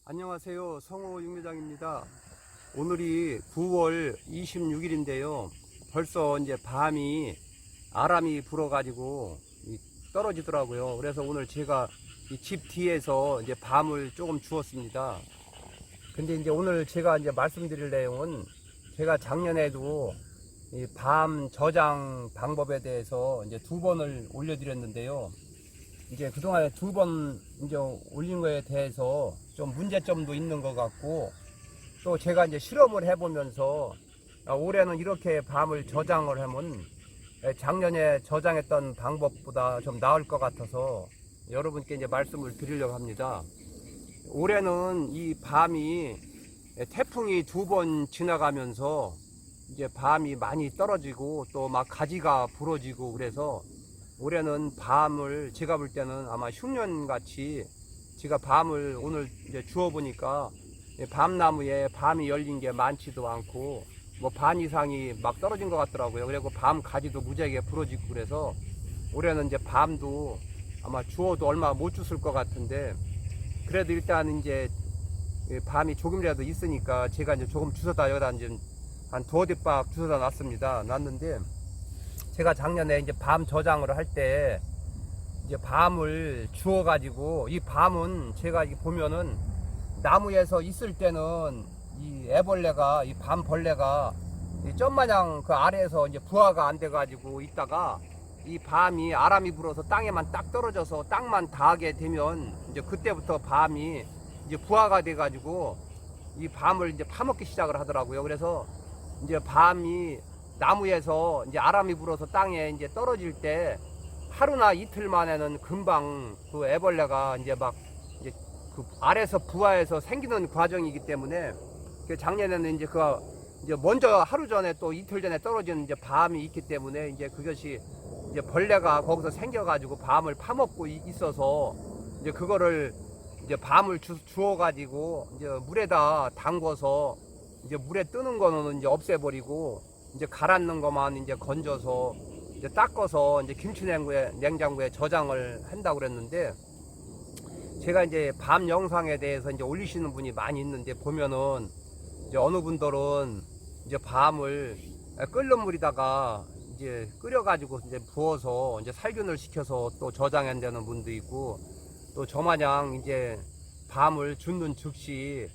안녕하세요. 성호 육묘장입니다. 오늘이 9월 26일인데요. 벌써 이제 밤이 아람이 불어가지고 떨어지더라고요. 그래서 오늘 제가 이 집 뒤에서 이제 밤을 조금 주었습니다. 근데 이제 오늘 제가 이제 말씀드릴 내용은 제가 작년에도 이 밤 저장 방법에 대해서 이제 2번을 올려드렸는데요. 이제 그동안에 2번 이제 올린 거에 대해서 좀 문제점도 있는 것 같고, 또 제가 이제 실험을 해보면서 올해는 이렇게 밤을 저장을 하면 작년에 저장했던 방법보다 좀 나을 것 같아서 여러분께 이제 말씀을 드리려고 합니다. 올해는 이 밤이 태풍이 2번 지나가면서 이제 밤이 많이 떨어지고 또 막 가지가 부러지고, 그래서 올해는 밤을 제가 볼 때는 아마 흉년같이 제가 밤을 오늘 이제 주워 보니까 밤나무에 밤이 열린 게 많지도 않고 뭐 반 이상이 막 떨어진 것 같더라고요. 그리고 밤 가지도 무지하게 부러지고, 그래서 올해는 이제 밤도 아마 주워도 얼마 못 주실 것 같은데, 그래도 일단 이제 밤이 조금이라도 있으니까 제가 이제 조금 주워다 여기다 이제 한 2-3박 주워다 놨는데, 제가 작년에 이제 밤 저장을 할 때 이제 밤을 주워 가지고, 이 밤은 제가 이게 보면은 나무에서 있을 때는 이 애벌레가, 이 밤벌레가 이 점마냥 그 아래에서 이제 부화가 안 돼 가지고 있다가 이 밤이 아람이 불어서 땅에만 딱 떨어져서 땅만 닿게 되면 이제 그때부터 밤이 이제 부화가 돼 가지고 이 밤을 이제 파먹기 시작을 하더라고요. 그래서 이제 밤이 나무에서 이제 아람이 불어서 땅에 이제 떨어질 때 하루나 이틀 만에는 금방 그 애벌레가 이제 막 이제 그 아래서 부화해서 생기는 과정이기 때문에, 작년에는 이제 이제 먼저 하루 전에 또 이틀 전에 떨어지는 이제 밤이 있기 때문에 이제 그것이 이제 벌레가 거기서 생겨가지고 밤을 파먹고 있어서 이제 그거를 이제 밤을 주워가지고 이제 물에다 담궈서 이제 물에 뜨는 거는 이제 없애버리고 이제 가라앉는 것만 이제 건져서 이제 닦아서 이제 냉장고에 저장을 한다고 그랬는데, 제가 이제 밤 영상에 대해서 이제 올리시는 분이 많이 있는데, 보면은 이제 어느 분들은 이제 밤을 끓는 물에다가 이제 끓여가지고 이제 부어서 이제 살균을 시켜서 또 저장한다는 분도 있고, 또 저마냥 이제 밤을 줍는 즉시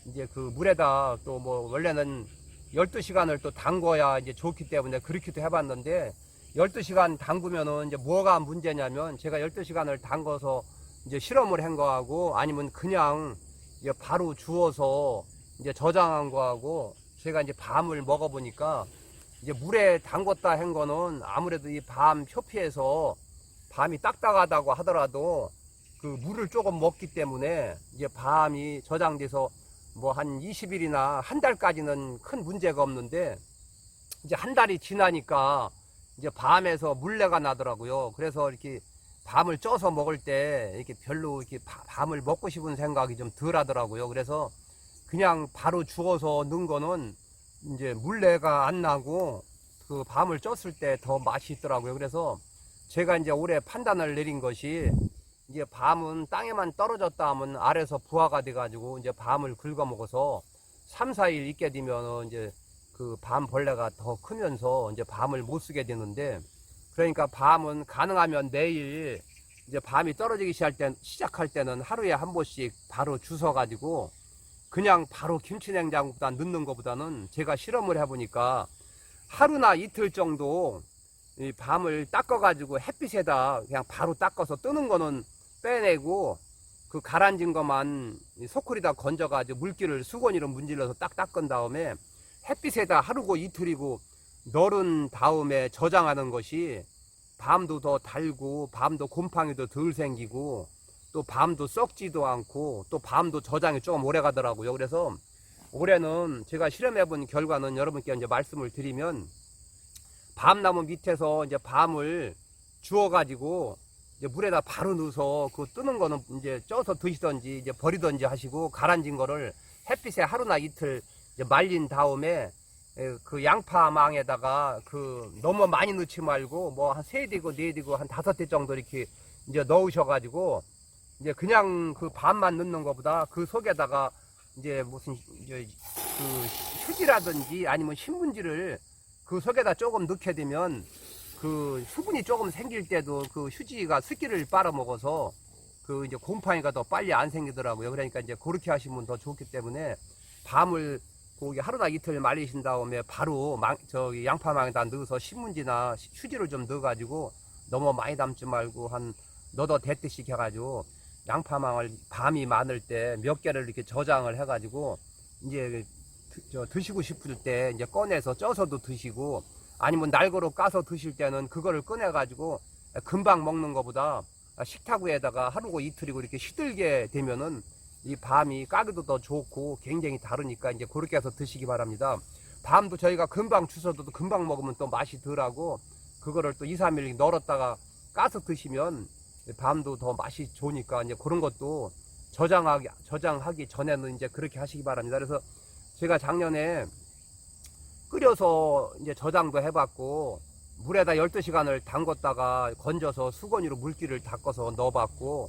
이제 그 물에다 또 뭐 원래는 12시간을 또 담궈야 이제 좋기 때문에 그렇게도 해봤는데, 12시간 담그면은 이제 뭐가 문제냐면, 제가 12시간을 담궈서 이제 실험을 한 거하고 아니면 그냥 이제 바로 주워서 이제 저장한 거하고, 제가 이제 밤을 먹어보니까 이제 물에 담궜다 한 거는 아무래도 이 밤 표피에서 밤이 딱딱하다고 하더라도 그 물을 조금 먹기 때문에 이제 밤이 저장돼서 뭐 한 20일이나 한 달까지는 큰 문제가 없는데, 이제 한 달이 지나니까 이제 밤에서 물내가 나더라고요. 그래서 이렇게 밤을 쪄서 먹을 때 이렇게 별로 이렇게 밤을 먹고 싶은 생각이 좀 덜 하더라고요. 그래서 그냥 바로 주워서 넣은 거는 이제 물내가 안 나고 그 밤을 쪘을 때 더 맛이 있더라고요. 그래서 제가 이제 올해 판단을 내린 것이, 이제 밤은 땅에만 떨어졌다 하면 아래서 부화가 돼 가지고 이제 밤을 긁어 먹어서 3-4일 있게 되면 이제 그 밤벌레가 더 크면서 이제 밤을 못 쓰게 되는데, 그러니까 밤은 가능하면 매일 이제 밤이 떨어지기 시작할 때는 하루에 한 번씩 바로 주워 가지고 그냥 바로 김치냉장고에다 넣는 것보다는, 제가 실험을 해보니까 하루나 이틀 정도 이 밤을 닦아 가지고 햇빛에다 그냥 바로 닦아서 뜨는 거는 빼내고 그 가라앉은 것만 소쿠리다 건져 가지고 물기를 수건으로 문질러서 딱 닦은 다음에 햇빛에다 하루고 이틀이고 널은 다음에 저장하는 것이 밤도 더 달고 밤도 곰팡이도 덜 생기고 또 밤도 썩지도 않고 또 밤도 저장이 조금 오래 가더라고요. 그래서 올해는 제가 실험해 본 결과는 여러분께 이제 말씀을 드리면, 밤나무 밑에서 이제 밤을 주워 가지고 이제 물에다 바로 넣어서 그 뜨는 거는 이제 쪄서 드시던지 이제 버리던지 하시고, 가라앉은 거를 햇빛에 하루나 이틀 이제 말린 다음에 그 양파망에다가 그 너무 많이 넣지 말고 뭐 한 3대고 4대고 한 5대 정도 이렇게 이제 넣으셔 가지고 이제 그냥 그 밤만 넣는 것보다 그 속에다가 이제 무슨 이제 그 휴지라든지 아니면 신문지를 그 속에다 조금 넣게 되면 그 수분이 조금 생길 때도 그 휴지가 습기를 빨아먹어서 그 이제 곰팡이가 더 빨리 안 생기더라고요. 그러니까 이제 그렇게 하시면 더 좋기 때문에 밤을 거기 하루나 이틀 말리신 다음에 바로 저기 양파망에다 넣어서 신문지나 휴지를 좀 넣어가지고 너무 많이 담지 말고 한 너도 대듯이 해가지고 양파망을 밤이 많을 때 몇 개를 이렇게 저장을 해가지고 이제 드시고 싶을 때 이제 꺼내서 쪄서도 드시고 아니면 날거로 까서 드실 때는 그거를 꺼내가지고 금방 먹는 것보다 식탁 위에다가 하루고 이틀이고 이렇게 시들게 되면은 이 밤이 까기도 더 좋고 굉장히 다르니까 이제 그렇게 해서 드시기 바랍니다. 밤도 저희가 금방 주워도 금방 먹으면 또 맛이 덜하고 그거를 또 2, 3일 널었다가 까서 드시면 밤도 더 맛이 좋으니까 이제 그런 것도 저장하기 전에는 이제 그렇게 하시기 바랍니다. 그래서 제가 작년에 끓여서 이제 저장도 해봤고 물에다 12시간을 담궜다가 건져서 수건으로 물기를 닦아서 넣어봤고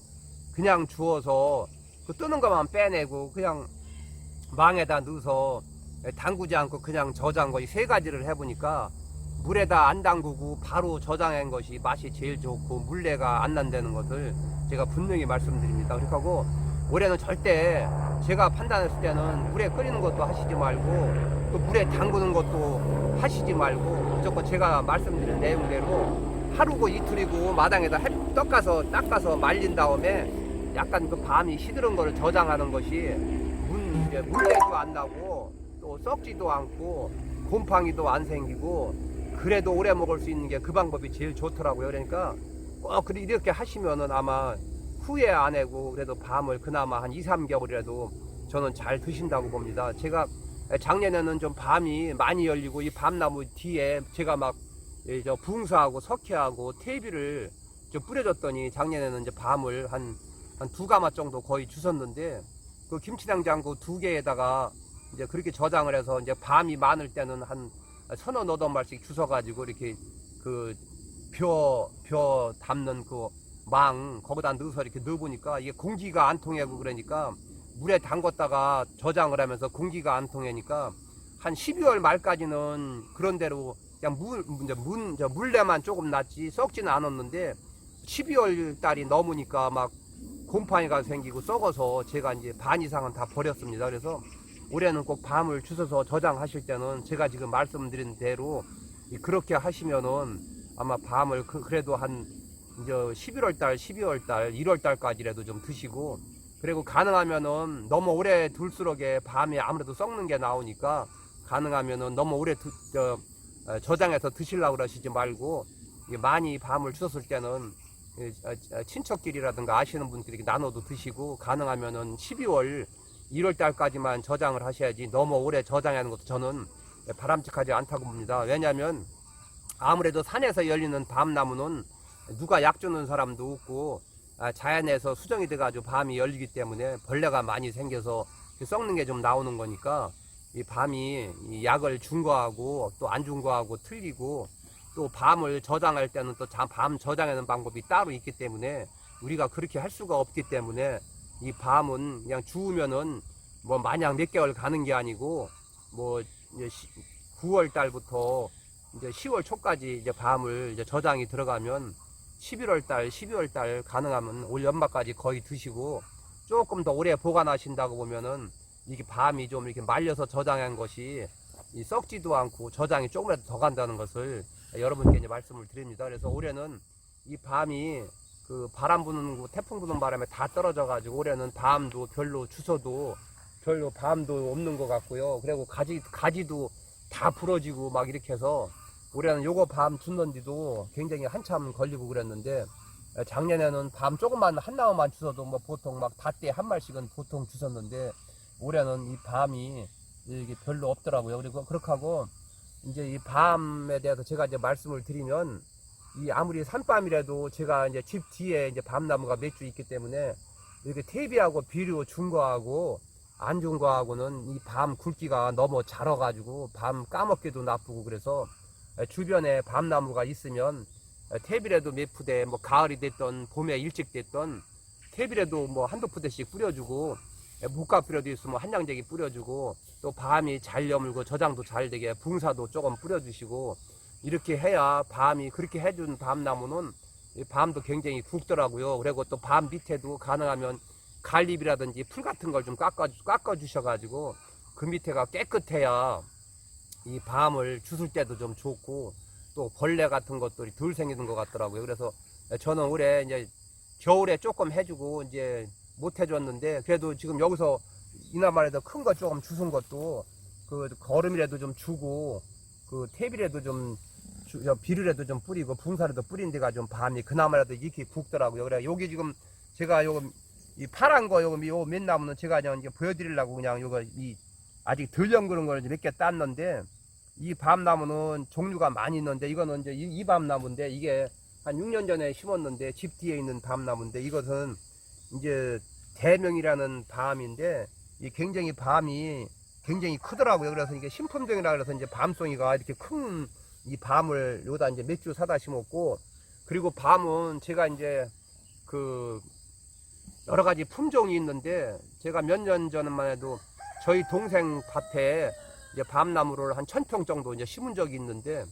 그냥 주워서 그 뜨는 것만 빼내고 그냥 망에다 넣어서 담그지 않고 그냥 저장한 거 이 세 가지를 해보니까 물에다 안 담그고 바로 저장한 것이 맛이 제일 좋고 물내가 안 난다는 것을 제가 분명히 말씀드립니다. 그리고 올해는 절대 제가 판단했을 때는 물에 끓이는 것도 하시지 말고 또 물에 담그는 것도 하시지 말고 무조건 제가 말씀드린 내용대로 하루고 이틀이고 마당에다 닦아서 말린 다음에 약간 그 밤이 시드른 거를 저장하는 것이 물내도 안 나고 또 썩지도 않고 곰팡이도 안 생기고 그래도 오래 먹을 수 있는 게 그 방법이 제일 좋더라고요. 그러니까 꼭 이렇게 하시면은 아마 후회 안 하고 그래도 밤을 그나마 한 2, 3개월이라도 저는 잘 드신다고 봅니다. 제가 작년에는 좀 밤이 많이 열리고 이 밤나무 뒤에 제가 막 붕사하고 석회하고 퇴비를 좀 뿌려줬더니 작년에는 이제 밤을 한 2가마 정도 거의 주웠는데 그 김치냉장고 2개에다가 이제 그렇게 저장을 해서 이제 밤이 많을 때는 한 서너 너댓 말씩 주워가지고 이렇게 그 벼 담는 그 망 거기다 넣어서 이렇게 넣어보니까 이게 공기가 안 통하고 그러니까 물에 담궜다가 저장을 하면서 공기가 안 통하니까 한 12월 말까지는 그런 대로 그냥 물내만 조금 났지 썩지는 않았는데 12월 달이 넘으니까 막 곰팡이가 생기고 썩어서 제가 이제 반 이상은 다 버렸습니다. 그래서 올해는 꼭 밤을 주워서 저장하실 때는 제가 지금 말씀드린 대로 그렇게 하시면은 아마 밤을 그래도 한 이제 11월 달, 12월 달, 1월 달까지라도 좀 드시고 그리고 가능하면은 너무 오래 둘수록에 밤에 아무래도 썩는 게 나오니까 가능하면은 너무 오래 저장해서 드시려고 그러시지 말고 많이 밤을 주웠을 때는 친척끼리라든가 아시는 분들에게 나눠도 드시고 가능하면은 12월 1월 달까지만 저장을 하셔야지 너무 오래 저장하는 것도 저는 바람직하지 않다고 봅니다. 왜냐하면 아무래도 산에서 열리는 밤나무는 누가 약 주는 사람도 없고 자연에서 수정이 돼가지고 밤이 열리기 때문에 벌레가 많이 생겨서 썩는 게 좀 나오는 거니까 이 밤이 이 약을 준 거하고 또 안 준 거하고 틀리고 또 밤을 저장할 때는 또 밤 저장하는 방법이 따로 있기 때문에 우리가 그렇게 할 수가 없기 때문에 이 밤은 그냥 주우면은 뭐 마냥 몇 개월 가는 게 아니고 뭐 이제 9월 달부터 이제 10월 초까지 이제 밤을 이제 저장이 들어가면 11월 달, 12월 달 가능하면 올 연말까지 거의 드시고 조금 더 오래 보관하신다고 보면은 이게 밤이 좀 이렇게 말려서 저장한 것이 썩지도 않고 저장이 조금이라도 더 간다는 것을 여러분께 이제 말씀을 드립니다. 그래서 올해는 이 밤이 그 바람 부는 거, 태풍 부는 바람에 다 떨어져 가지고 올해는 밤도 별로 주워도 별로 밤도 없는 것 같고요. 그리고 가지도 다 부러지고 막 이렇게 해서 올해는 요거 밤 줬는데도 굉장히 한참 걸리고 그랬는데 작년에는 밤 조금만 한 나무만 주워도 뭐 보통 막 닷대 한 말씩은 보통 주웠는데 올해는 이 밤이 이게 별로 없더라고요. 그리고 그렇게 하고 이제 이 밤에 대해서 제가 이제 말씀을 드리면 이 아무리 산밤이라도 제가 이제 집 뒤에 이제 밤나무가 몇 주 있기 때문에 이렇게 퇴비하고 비료 준 거하고 안 준 거하고는 이 밤 굵기가 너무 자라가지고 밤 까먹기도 나쁘고 그래서 주변에 밤나무가 있으면 퇴비라도 몇 푸대 뭐 가을이 됐던 봄에 일찍 됐던 퇴비라도 뭐 한두 푸대씩 뿌려주고, 목각비료도 있으면 한양재기 뿌려주고, 또 밤이 잘 여물고 저장도 잘 되게 붕사도 조금 뿌려주시고, 이렇게 해야 밤이, 그렇게 해준 밤나무는 이 밤도 굉장히 굵더라고요. 그리고 또 밤 밑에도 가능하면 갈잎이라든지 풀 같은 걸 좀 깎아 주셔가지고 그 밑에가 깨끗해야 이 밤을 주술 때도 좀 좋고, 또 벌레 같은 것들이 덜 생기는 것 같더라고요. 그래서 저는 올해 이제 겨울에 조금 해주고 이제 못 해줬는데, 그래도 지금 여기서 이나마라도 큰 거 조금 주순 것도 그 거름이라도 좀 주고, 그 퇴비라도 좀 비료라도 좀 뿌리고 붕사라도 뿌린 데가 좀 밤이 그나마라도 이렇게 굵더라고요. 그래 여기 지금 제가 요거 이 파란 거 요거 요 맨나무는 제가 그냥 이제 보여드리려고 그냥 요거 이 아직 덜 연그런 걸 몇 개 땄는데, 이 밤나무는 종류가 많이 있는데, 이거는 이제 이 밤나무인데, 이게 한 6년 전에 심었는데 집 뒤에 있는 밤나무인데, 이것은 이제 대명이라는 밤인데, 이 굉장히 밤이 굉장히 크더라고요. 그래서 이게 신품종이라 그래서 이제 밤송이가 이렇게 큰 이 밤을 여기다 이제 몇 주 사다 심었고, 그리고 밤은 제가 이제 그 여러 가지 품종이 있는데, 제가 몇 년 전만 해도 저희 동생 밭에 이제 밤나무를 한 1000평 정도 이제 심은 적이 있는데,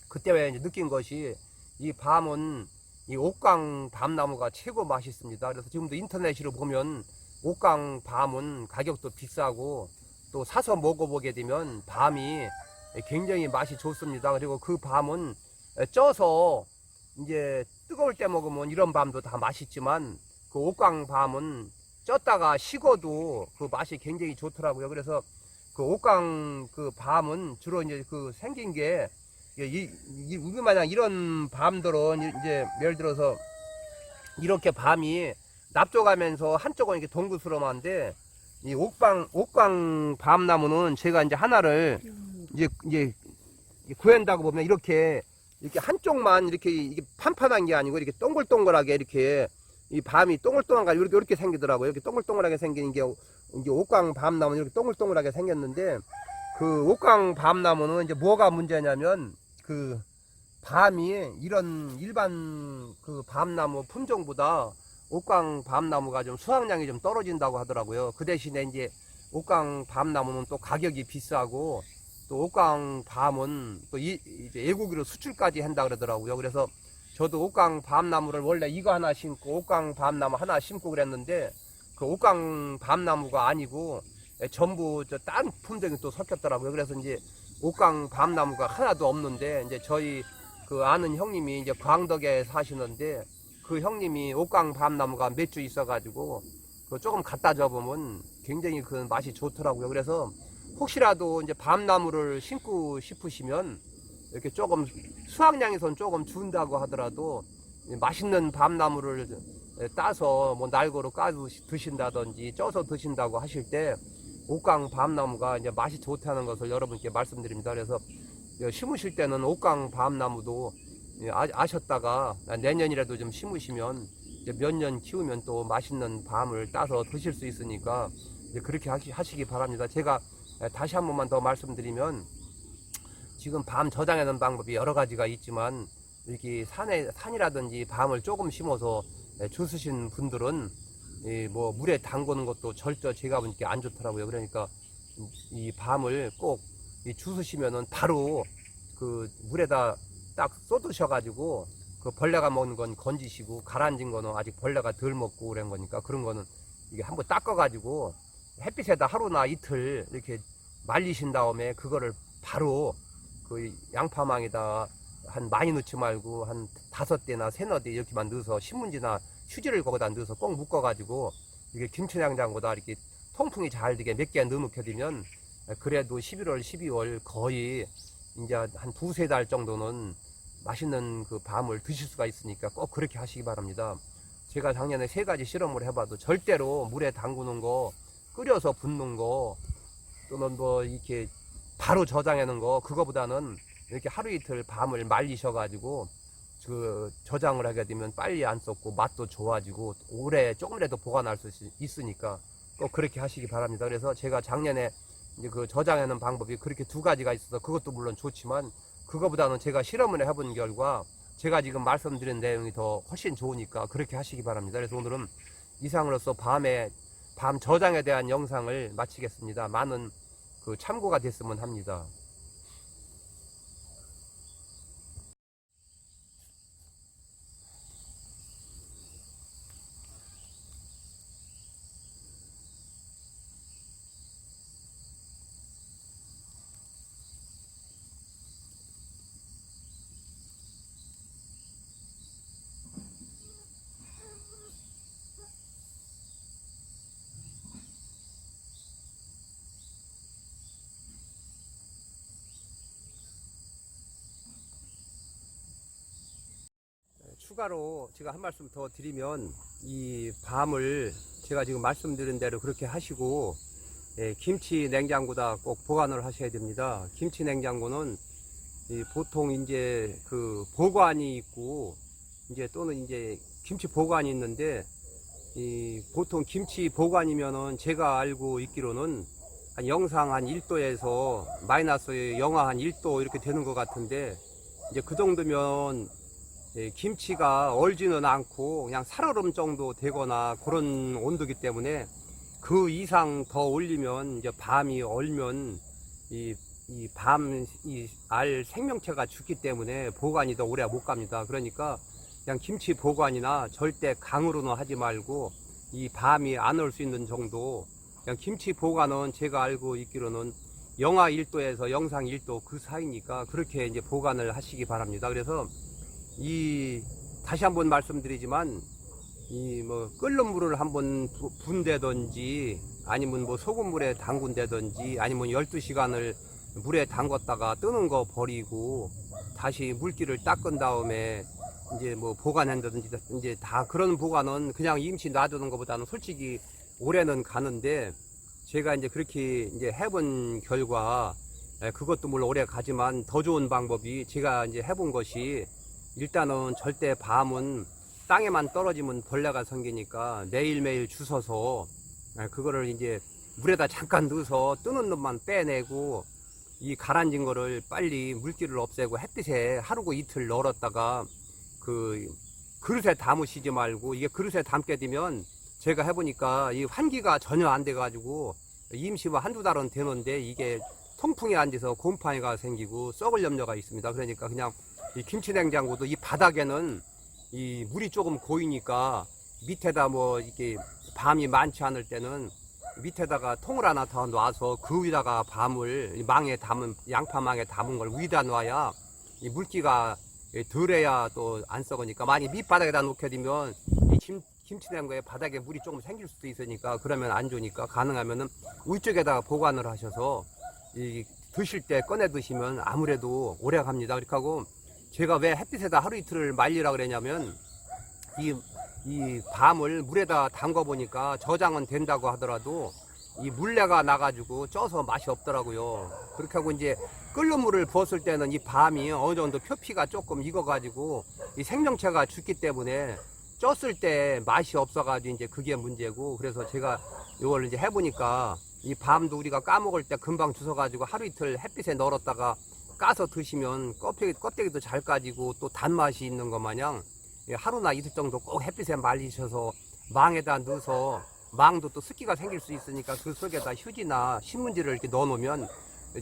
그때 왜 이제 느낀 것이, 이 밤은 이 옥강 밤나무가 최고 맛있습니다. 그래서 지금도 인터넷으로 보면 옥강 밤은 가격도 비싸고, 또 사서 먹어보게 되면 밤이 굉장히 맛이 좋습니다. 그리고 그 밤은 쪄서 이제 뜨거울 때 먹으면 이런 밤도 다 맛있지만, 그 옥강 밤은 쪘다가 식어도 그 맛이 굉장히 좋더라고요. 그래서 그 옥강 그 밤은 주로 이제 그 생긴 게, 우리 마냥 이런 밤들은 이제 예를 들어서 이렇게 밤이 납조가면서 한쪽은 이렇게 동그스름한데, 이 옥강 밤나무는 제가 이제 하나를 이제 구한다고 보면 이렇게 한쪽만 이렇게 판판한 게 아니고, 이렇게 동글동글하게 이렇게 이 밤이 동글동글하게 이렇게 생기더라고요. 이렇게 동글동글하게 생기는 게 이제 옥강 밤나무는 이렇게 동글동글하게 생겼는데, 그 옥강 밤나무는 이제 뭐가 문제냐면, 그 밤이 이런 일반 그 밤나무 품종보다 옥강 밤나무가 좀 수확량이 좀 떨어진다고 하더라고요. 그 대신에 이제 옥강 밤나무는 또 가격이 비싸고, 또 옥강 밤은 또 이제 외국으로 수출까지 한다 그러더라고요. 그래서 저도 옥강 밤나무를 원래 이거 하나 심고 옥강 밤나무 하나 심고 그랬는데, 그 옥강 밤나무가 아니고 전부 저 딴 품종이 또 섞였더라고요. 그래서 이제 옥강 밤나무가 하나도 없는데, 이제 저희 그 아는 형님이 이제 광덕에 사시는데, 그 형님이 옥강 밤나무가 몇 주 있어가지고 그 조금 갖다 줘보면 굉장히 그 맛이 좋더라고요. 그래서 혹시라도 이제 밤나무를 심고 싶으시면 이렇게 조금 수확량에선 조금 준다고 하더라도 맛있는 밤나무를 따서 뭐 날고로 까서 드신다든지 쪄서 드신다고 하실 때 옥강 밤나무가 이제 맛이 좋다는 것을 여러분께 말씀드립니다. 그래서 심으실 때는 옥강 밤나무도 아셨다가 내년이라도 좀 심으시면 몇 년 키우면 또 맛있는 밤을 따서 드실 수 있으니까 그렇게 하시기 바랍니다. 제가 다시 한 번만 더 말씀드리면, 지금 밤 저장하는 방법이 여러 가지가 있지만, 이렇게 산이라든지 밤을 조금 심어서 주스신 분들은 뭐 물에 담그는 것도 절대 제가 보니까 안 좋더라고요. 그러니까 이 밤을 꼭 주스시면은 바로 그 물에다 딱 쏟으셔가지고, 그 벌레가 먹는 건 건지시고, 가라앉은 거는 아직 벌레가 덜 먹고 그런 거니까, 그런 거는 이게 한번 닦아가지고 햇빛에다 하루나 이틀 이렇게 말리신 다음에 그거를 바로 그 양파망에다 한 많이 넣지 말고 한 5대나 3-4대 이렇게만 넣어서 신문지나 휴지를 거기다 넣어서 꼭 묶어가지고, 이게 김치냉장고다 이렇게 통풍이 잘 되게 몇 개 넣어놓게 되면, 그래도 11월, 12월 거의 이제 한 2-3달 정도는 맛있는 그 밤을 드실 수가 있으니까 꼭 그렇게 하시기 바랍니다. 제가 작년에 3가지 실험을 해봐도 절대로 물에 담그는 거, 끓여서 붓는 거, 또는 뭐 이렇게 바로 저장하는 거, 그거보다는 이렇게 하루 이틀 밤을 말리셔가지고 그 저장을 하게 되면 빨리 안 썩고 맛도 좋아지고 오래 조금이라도 보관할 수 있으니까 꼭 그렇게 하시기 바랍니다. 그래서 제가 작년에 이제 그 저장하는 방법이 그렇게 2가지가 있어서 그것도 물론 좋지만, 그거보다는 제가 실험을 해본 결과 제가 지금 말씀드린 내용이 더 훨씬 좋으니까 그렇게 하시기 바랍니다. 그래서 오늘은 이상으로서 밤 저장에 대한 영상을 마치겠습니다. 많은 그 참고가 됐으면 합니다. 추가로 제가 한 말씀 더 드리면, 이 밤을 제가 지금 말씀드린 대로 그렇게 하시고, 김치 냉장고다 꼭 보관을 하셔야 됩니다. 김치 냉장고는 보통 이제 그 보관이 있고, 이제 또는 이제 김치 보관이 있는데, 보통 김치 보관이면은 제가 알고 있기로는 한 영상 한 1도에서 마이너스 영하 한 1도 이렇게 되는 것 같은데, 이제 그 정도면 김치가 얼지는 않고 그냥 살얼음 정도 되거나 그런 온도이기 때문에, 그 이상 더 올리면 이제 밤이 얼면 이 알 생명체가 죽기 때문에 보관이 더 오래 못 갑니다. 그러니까 그냥 김치 보관이나 절대 강으로는 하지 말고, 이 밤이 안 올 수 있는 정도, 그냥 김치 보관은 제가 알고 있기로는 영하 1도에서 영상 1도 그 사이니까 그렇게 이제 보관을 하시기 바랍니다. 그래서 다시 한번 말씀드리지만, 끓는 물을 한번 분다든지, 아니면 소금물에 담근다든지, 아니면 12시간을 물에 담갔다가 뜨는 거 버리고, 다시 물기를 닦은 다음에, 이제 보관한다든지, 이제 다 그런 보관은 그냥 임시 놔두는 것보다는 솔직히 오래는 가는데, 제가 이제 그렇게 이제 해본 결과, 그것도 물론 오래 가지만 더 좋은 방법이, 제가 이제 해본 것이, 일단은 절대 밤은 땅에만 떨어지면 벌레가 생기니까 매일매일 주워서 그거를 이제 물에다 잠깐 넣어서 뜨는 놈만 빼내고, 이 가라앉은 거를 빨리 물기를 없애고 햇빛에 하루고 이틀 널었다가 그 그릇에 담으시지 말고, 이게 그릇에 담게 되면 제가 해보니까 이 환기가 전혀 안 돼가지고 임시와 한두 달은 되는데, 이게 통풍이 안 돼서 곰팡이가 생기고 썩을 염려가 있습니다. 그러니까 그냥 이 김치 냉장고도 이 바닥에는 이 물이 조금 고이니까, 밑에다 이렇게 밤이 많지 않을 때는 밑에다가 통을 하나 더 놔서 그 위다가 밤을 양파망에 담은 걸 위에다 놔야 이 물기가 덜해야 또 안 썩으니까, 만약 밑바닥에다 놓게 되면 이 김치 냉장고에 바닥에 물이 조금 생길 수도 있으니까, 그러면 안 좋으니까 가능하면은 위쪽에다가 보관을 하셔서 드실 때 꺼내 드시면 아무래도 오래 갑니다. 그렇게 하고, 제가 왜 햇빛에다 하루 이틀을 말리라 그랬냐면, 이 밤을 물에다 담가 보니까 저장은 된다고 하더라도 이 물내가 나가지고 쪄서 맛이 없더라고요. 그렇게 하고 이제 끓는 물을 부었을 때는 이 밤이 어느 정도 표피가 조금 익어가지고 이 생명체가 죽기 때문에 쪘을 때 맛이 없어가지고 이제 그게 문제고, 그래서 제가 이걸 이제 해보니까, 이 밤도 우리가 까먹을 때 금방 주워가지고 하루 이틀 햇빛에 널었다가 까서 드시면 껍데기도 잘 까지고 또 단맛이 있는 것 마냥, 하루나 이틀 정도 꼭 햇빛에 말리셔서 망에다 넣어서, 망도 또 습기가 생길 수 있으니까 그 속에다 휴지나 신문지를 이렇게 넣어 놓으면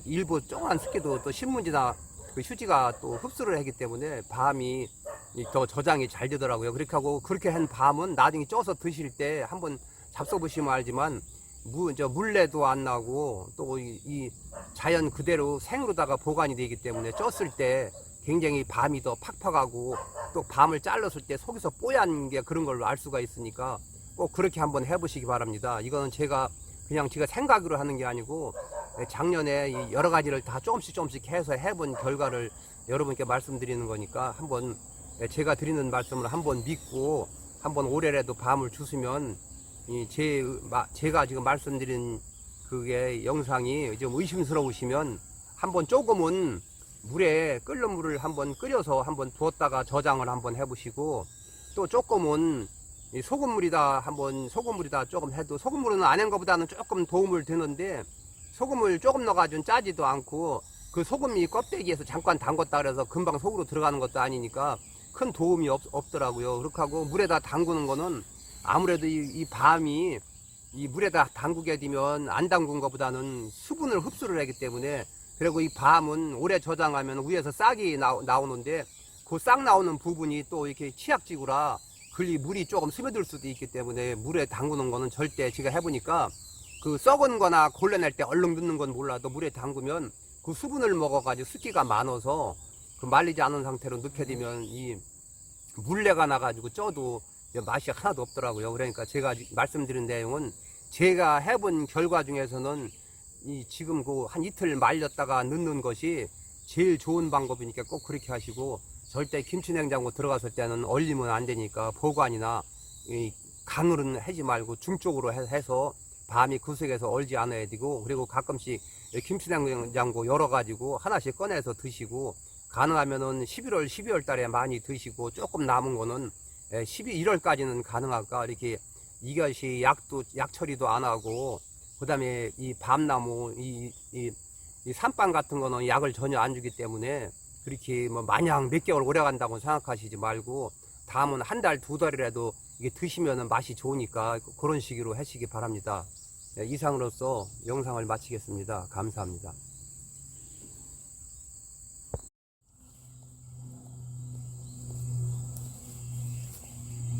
일부 조그만 습기도 또 신문지나 그 휴지가 또 흡수를 하기 때문에 밤이 더 저장이 잘 되더라고요. 그렇게 하고, 그렇게 한 밤은 나중에 쪄서 드실 때 한번 잡숴보시면 알지만, 물내도 안 나고 또 이 자연 그대로 생으로다가 보관이 되기 때문에 쪘을 때 굉장히 밤이 더 팍팍하고, 또 밤을 잘랐을 때 속에서 뽀얀 게 그런 걸로 알 수가 있으니까 꼭 그렇게 한번 해보시기 바랍니다. 이거는 제가 생각으로 하는 게 아니고, 작년에 여러 가지를 다 조금씩 해서 해본 결과를 여러분께 말씀드리는 거니까, 한번 제가 드리는 말씀을 한번 믿고 한번 올해라도 밤을 주시면, 제가 지금 말씀드린 그게 영상이 좀 의심스러우시면 한번 조금은 끓는 물을 한번 끓여서 한번 부었다가 저장을 한번 해보시고, 또 조금은 소금물이다 조금 해도, 소금물은 안 한 것보다는 조금 도움을 되는데, 소금을 조금 넣어가지고 짜지도 않고, 그 소금이 껍데기에서 잠깐 담궜다 그래서 금방 속으로 들어가는 것도 아니니까 큰 도움이 없더라고요. 그렇게 하고, 물에다 담그는 거는 아무래도 이 밤이 이 물에다 담그게 되면 안 담근 것보다는 수분을 흡수를 하기 때문에, 그리고 이 밤은 오래 저장하면 위에서 싹이 나오는데 그 싹 나오는 부분이 또 이렇게 치약지구라 글리 물이 조금 스며들 수도 있기 때문에 물에 담그는 거는 절대, 제가 해보니까 그 썩은 거나 골라낼 때 얼른 넣는 건 몰라도 물에 담그면 그 수분을 먹어가지고 습기가 많아서 그 말리지 않은 상태로 넣게 되면 이 물내가 나가지고 쪄도 맛이 하나도 없더라고요. 그러니까 제가 말씀드린 내용은 제가 해본 결과 중에서는 이 지금 그 한 이틀 말렸다가 넣는 것이 제일 좋은 방법이니까 꼭 그렇게 하시고, 절대 김치냉장고 들어갔을 때는 얼리면 안 되니까 보관이나 이 간으로는 하지 말고 중쪽으로 해서 밤이 그 속에서 얼지 않아야 되고, 그리고 가끔씩 김치냉장고 열어가지고 하나씩 꺼내서 드시고, 가능하면은 11월, 12월 달에 많이 드시고, 조금 남은 거는 12월까지는 가능할까, 이렇게 이것이 약 처리도 안 하고, 그 다음에 이 밤나무, 이 산빵 같은 거는 약을 전혀 안 주기 때문에 그렇게 뭐 마냥 몇 개월 오래 간다고 생각하시지 말고, 다음은 한 달, 두 달이라도 이게 드시면 맛이 좋으니까 그런 식으로 하시기 바랍니다. 이상으로서 영상을 마치겠습니다. 감사합니다.